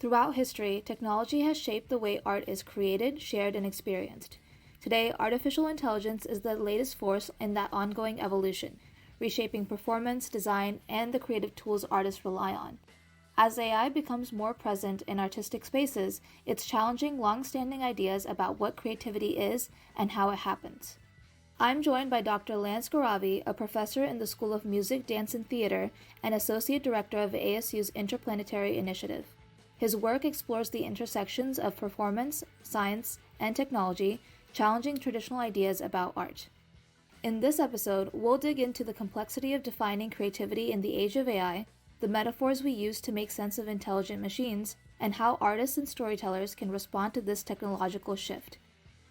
Throughout history, technology has shaped the way art is created, shared, and experienced. Today, artificial intelligence is the latest force in that ongoing evolution, reshaping performance, design, and the creative tools artists rely on. As AI becomes more present in artistic spaces, it's challenging long-standing ideas about what creativity is and how it happens. I'm joined by Dr. Lance Gharavi, a professor in the School of Music, Dance, and Theater and Associate Director of ASU's Interplanetary Initiative. His work explores the intersections of performance, science, and technology, challenging traditional ideas about art. In this episode, we'll dig into the complexity of defining creativity in the age of AI, the metaphors we use to make sense of intelligent machines, and how artists and storytellers can respond to this technological shift.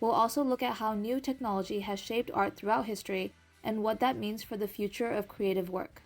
We'll also look at how new technology has shaped art throughout history and what that means for the future of creative work.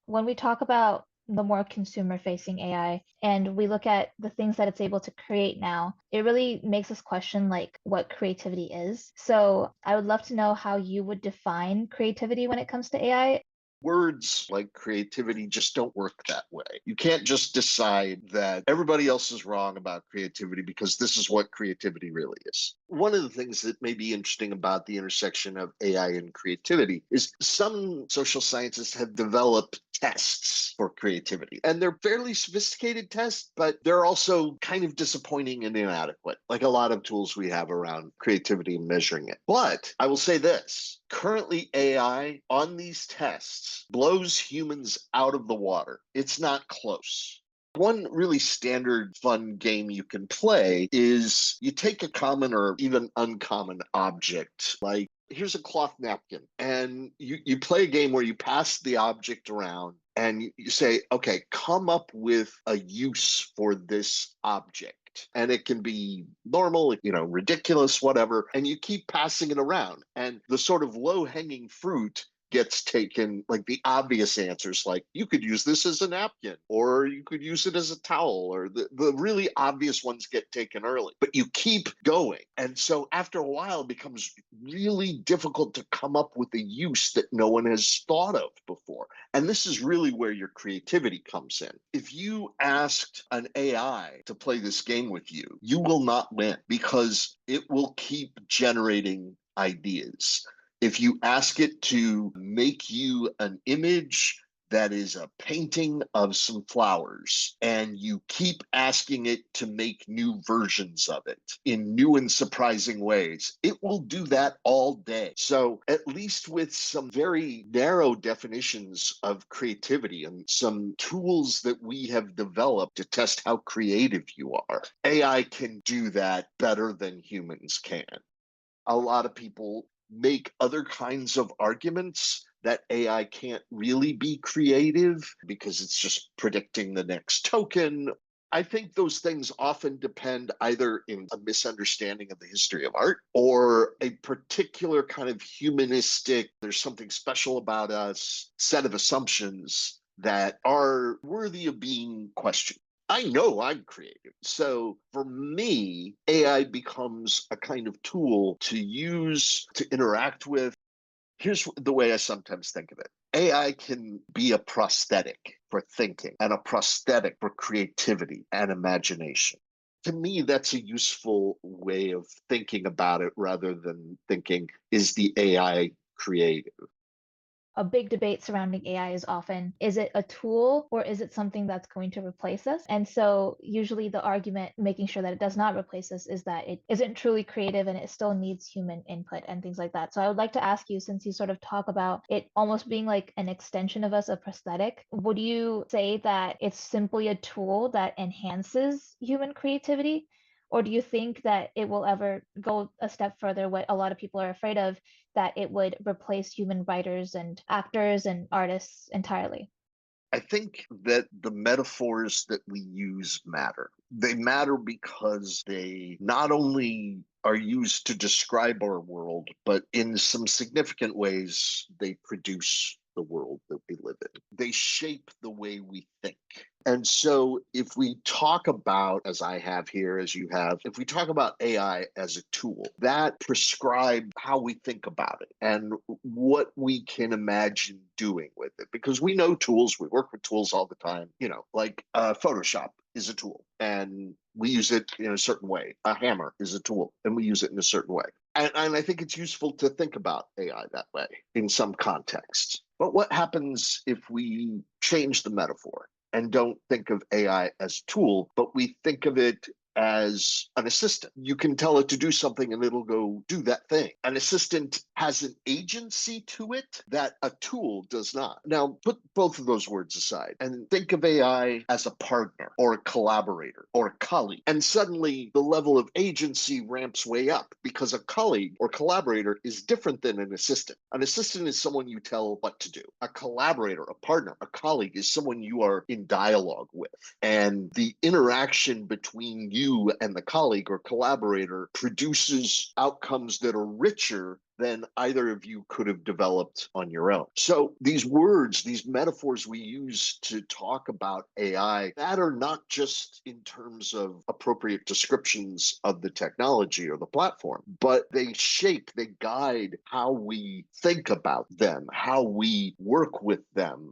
When we talk about the more consumer-facing AI and we look at the things that it's able to create now, it really makes us question like what creativity is. So I would love to know how you would define creativity when it comes to AI. Words like creativity just don't work that way. You can't just decide that everybody else is wrong about creativity because this is what creativity really is. One of the things that may be interesting about the intersection of AI and creativity is some social scientists have developed tests for creativity. And they're fairly sophisticated tests, but they're also kind of disappointing and inadequate, like a lot of tools we have around creativity and measuring it. But I will say this. Currently, AI on these tests blows humans out of the water. It's not close. One really standard fun game you can play is you take a common or even uncommon object, like here's a cloth napkin, and you play a game where you pass the object around and you say, okay, come up with a use for this object. And it can be normal, ridiculous, whatever. And you keep passing it around. And the sort of low hanging fruit gets taken, like the obvious answers, like you could use this as a napkin, or you could use it as a towel, or the really obvious ones get taken early. But you keep going. And so after a while, it becomes really difficult to come up with a use that no one has thought of before. And this is really where your creativity comes in. If you asked an AI to play this game with you, you will not win because it will keep generating ideas. If you ask it to make you an image that is a painting of some flowers, and you keep asking it to make new versions of it in new and surprising ways, it will do that all day. So at least with some very narrow definitions of creativity and some tools that we have developed to test how creative you are, AI can do that better than humans can. A lot of people make other kinds of arguments that AI can't really be creative because it's just predicting the next token. I think those things often depend either in a misunderstanding of the history of art or a particular kind of humanistic, there's something special about us set of assumptions that are worthy of being questioned. I know I'm creative. So for me, AI becomes a kind of tool to use, to interact with. Here's the way I sometimes think of it. AI can be a prosthetic for thinking and a prosthetic for creativity and imagination. To me, that's a useful way of thinking about it rather than thinking, is the AI creative? A big debate surrounding AI is often, is it a tool or is it something that's going to replace us? And so usually the argument making sure that it does not replace us is that it isn't truly creative and it still needs human input and things like that. So I would like to ask you, since you sort of talk about it almost being like an extension of us, a prosthetic, would you say that it's simply a tool that enhances human creativity? Or do you think that it will ever go a step further, what a lot of people are afraid of, that it would replace human writers and actors and artists entirely? I think that the metaphors that we use matter. They matter because they not only are used to describe our world, but in some significant ways, they produce the world that we live in. They shape the way we think. And so if we talk about, as I have here, as you have, if we talk about AI as a tool, that prescribes how we think about it and what we can imagine doing with it. Because we know tools, we work with tools all the time, like Photoshop is a tool and we use it in a certain way. A hammer is a tool and we use it in a certain way. And I think it's useful to think about AI that way in some context. But what happens if we change the metaphor and don't think of AI as a tool, but we think of it as an assistant? You can tell it to do something and it'll go do that thing. An assistant has an agency to it that a tool does not. Now, put both of those words aside and think of AI as a partner or a collaborator or a colleague. And suddenly the level of agency ramps way up because a colleague or collaborator is different than an assistant. An assistant is someone you tell what to do. A collaborator, a partner, a colleague is someone you are in dialogue with. And the interaction between you and the colleague or collaborator produces outcomes that are richer than either of you could have developed on your own. So these words, these metaphors we use to talk about AI matter not just in terms of appropriate descriptions of the technology or the platform, but they shape, they guide how we think about them, how we work with them.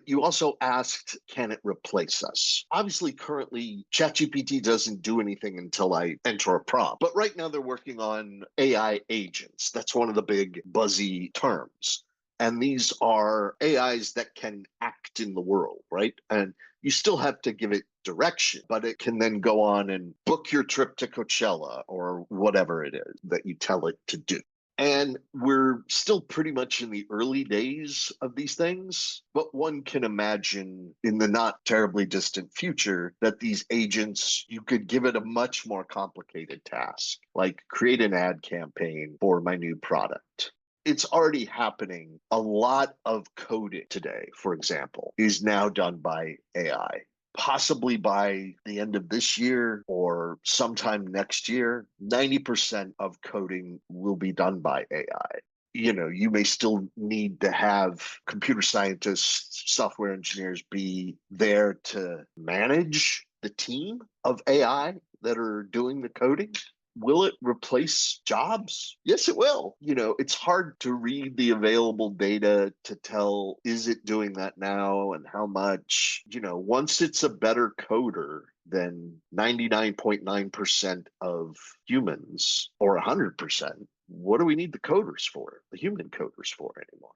You also asked, can it replace us? Obviously, currently, ChatGPT doesn't do anything until I enter a prompt. But right now, they're working on AI agents. That's one of the big buzzy terms. And these are AIs that can act in the world, right? And you still have to give it direction, but it can then go on and book your trip to Coachella or whatever it is that you tell it to do. And we're still pretty much in the early days of these things, but one can imagine in the not terribly distant future that these agents, you could give it a much more complicated task, like create an ad campaign for my new product. It's already happening. A lot of coding today, for example, is now done by AI. Possibly by the end of this year or sometime next year, 90% of coding will be done by AI. You may still need to have computer scientists, software engineers be there to manage the team of AI that are doing the coding. Will it replace jobs? Yes, it will. It's hard to read the available data to tell, is it doing that now and how much? Once it's a better coder than 99.9% of humans or 100%, what do we need the coders for, the human coders for anymore?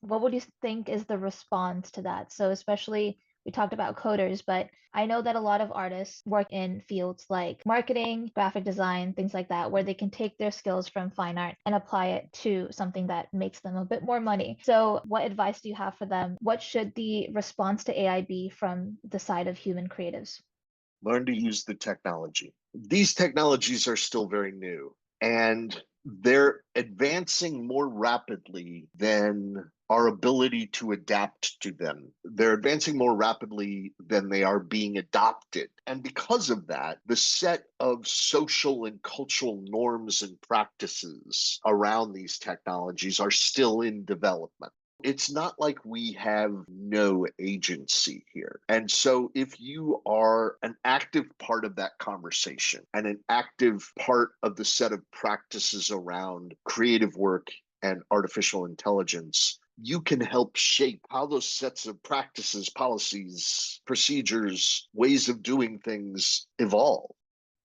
What would you think is the response to that? So, especially we talked about coders, but I know that a lot of artists work in fields like marketing, graphic design, things like that, where they can take their skills from fine art and apply it to something that makes them a bit more money. So, what advice do you have for them? What should the response to AI be from the side of human creatives? Learn to use the technology. These technologies are still very new and they're advancing more rapidly than our ability to adapt to them. They're advancing more rapidly than they are being adopted. And because of that, the set of social and cultural norms and practices around these technologies are still in development. It's not like we have no agency here. And so, if you are an active part of that conversation and an active part of the set of practices around creative work and artificial intelligence, you can help shape how those sets of practices, policies, procedures, ways of doing things evolve.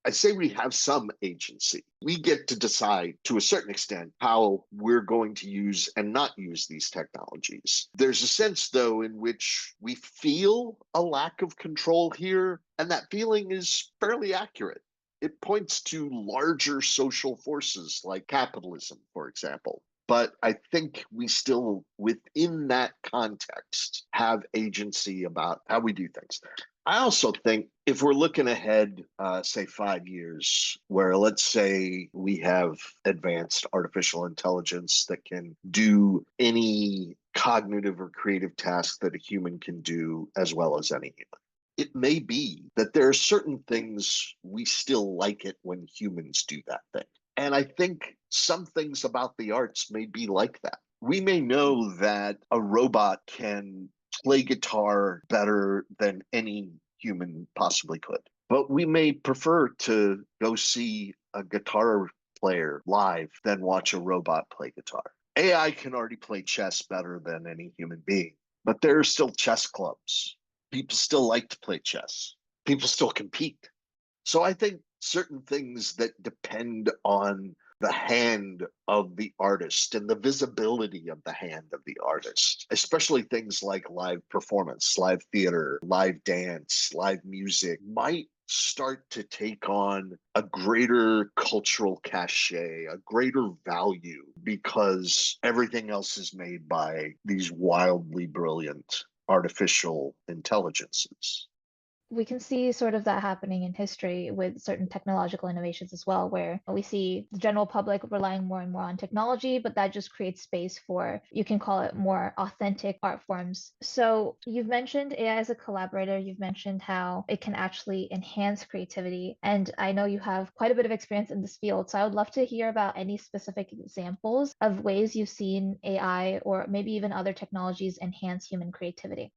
I say we have some agency. We get to decide to a certain extent how we're going to use and not use these technologies. There's a sense, though, in which we feel a lack of control here, and that feeling is fairly accurate. It points to larger social forces like capitalism, for example. But I think we still, within that context, have agency about how we do things. I also think if we're looking ahead, say 5 years, where let's say we have advanced artificial intelligence that can do any cognitive or creative task that a human can do as well as any human. It may be that there are certain things we still like it when humans do that thing. And I think some things about the arts may be like that. We may know that a robot can play guitar better than any human possibly could, but we may prefer to go see a guitar player live than watch a robot play guitar. AI can already play chess better than any human being, but there are still chess clubs. People still like to play chess. People still compete. So I think certain things that depend on the hand of the artist and the visibility of the hand of the artist, especially things like live performance, live theater, live dance, live music, might start to take on a greater cultural cachet, a greater value, because everything else is made by these wildly brilliant artificial intelligences. We can see sort of that happening in history with certain technological innovations as well, where we see the general public relying more and more on technology, but that just creates space for, you can call it, more authentic art forms. So you've mentioned AI as a collaborator, you've mentioned how it can actually enhance creativity, and I know you have quite a bit of experience in this field. So I would love to hear about any specific examples of ways you've seen AI or maybe even other technologies enhance human creativity.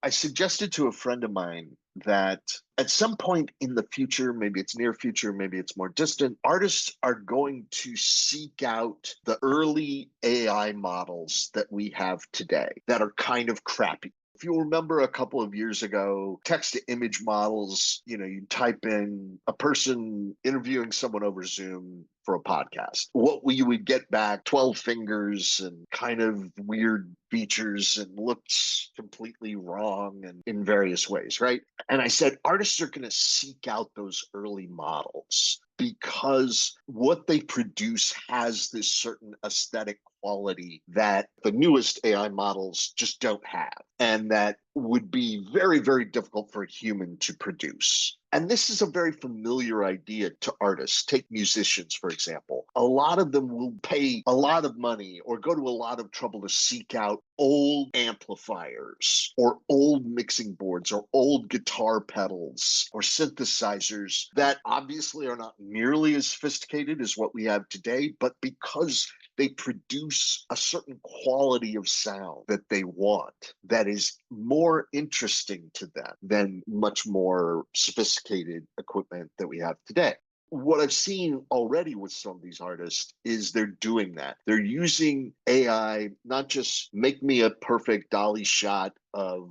I suggested to a friend of mine that at some point in the future, maybe it's near future, maybe it's more distant, artists are going to seek out the early AI models that we have today that are kind of crappy. If you remember a couple of years ago, text to image models, you type in a person interviewing someone over Zoom for a podcast. What you would get back 12 fingers and kind of weird features and looks completely wrong and in various ways, right? And I said, artists are going to seek out those early models because what they produce has this certain aesthetic quality that the newest AI models just don't have, and that would be very, very difficult for a human to produce. And this is a very familiar idea to artists. Take musicians, for example. A lot of them will pay a lot of money or go to a lot of trouble to seek out old amplifiers or old mixing boards or old guitar pedals or synthesizers that obviously are not nearly as sophisticated as what we have today, but because they produce a certain quality of sound that they want that is more interesting to them than much more sophisticated equipment that we have today. What I've seen already with some of these artists is they're doing that. They're using AI, not just make me a perfect dolly shot of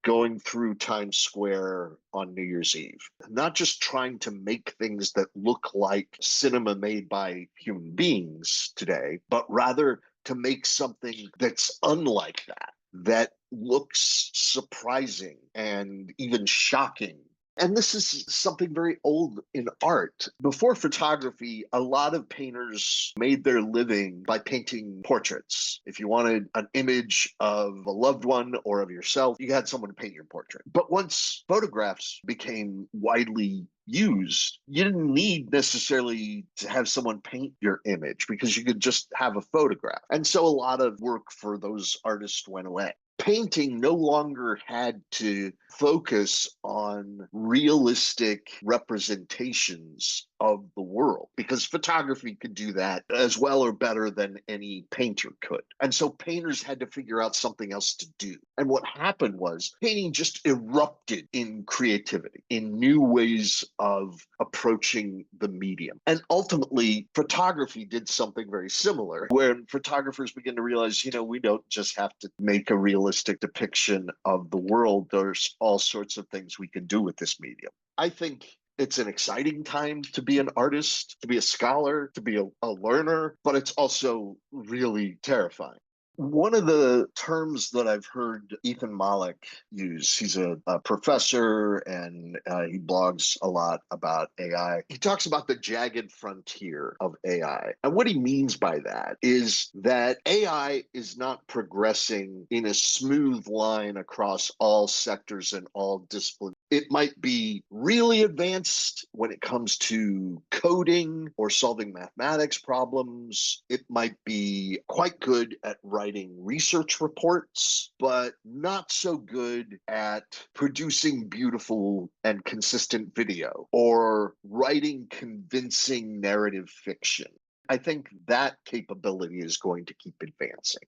going through Times Square on New Year's Eve, not just trying to make things that look like cinema made by human beings today, but rather to make something that's unlike that, that looks surprising and even shocking. And this is something very old in art. Before photography, a lot of painters made their living by painting portraits. If you wanted an image of a loved one or of yourself, you had someone to paint your portrait. But once photographs became widely used, you didn't need necessarily to have someone paint your image because you could just have a photograph. And so a lot of work for those artists went away. Painting no longer had to focus on realistic representations of the world because photography could do that as well or better than any painter could. And so painters had to figure out something else to do. And what happened was painting just erupted in creativity, in new ways of approaching the medium. And ultimately, photography did something very similar, when photographers began to realize, we don't just have to make a realistic depiction of the world. There's all sorts of things we can do with this medium. I think it's an exciting time to be an artist, to be a scholar, to be a learner, but it's also really terrifying. One of the terms that I've heard Ethan Malik use, he's a professor and he blogs a lot about AI. He talks about the jagged frontier of AI. And what he means by that is that AI is not progressing in a smooth line across all sectors and all disciplines. It might be really advanced when it comes to coding or solving mathematics problems. It might be quite good at writing research reports, but not so good at producing beautiful and consistent video or writing convincing narrative fiction. I think that capability is going to keep advancing.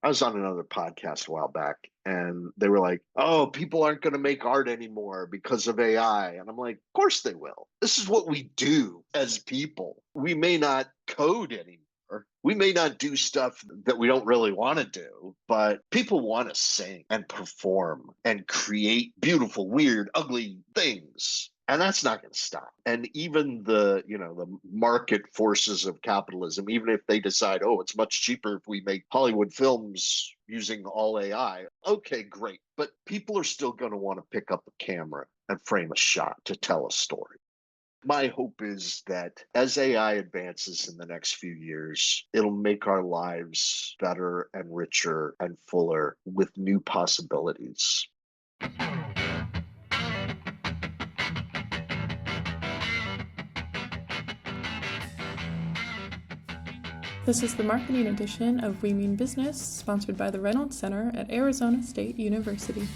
I was on another podcast a while back and they were like, oh, people aren't going to make art anymore because of AI. And I'm like, of course they will. This is what we do as people. We may not code anymore. We may not do stuff that we don't really want to do, but people want to sing and perform and create beautiful, weird, ugly things. And that's not going to stop. And even the market forces of capitalism, even if they decide, oh, it's much cheaper if we make Hollywood films using all AI, okay, great. But people are still going to want to pick up a camera and frame a shot to tell a story. My hope is that as AI advances in the next few years, it'll make our lives better and richer and fuller with new possibilities. This is the marketing edition of We Mean Business, sponsored by the Reynolds Center at Arizona State University.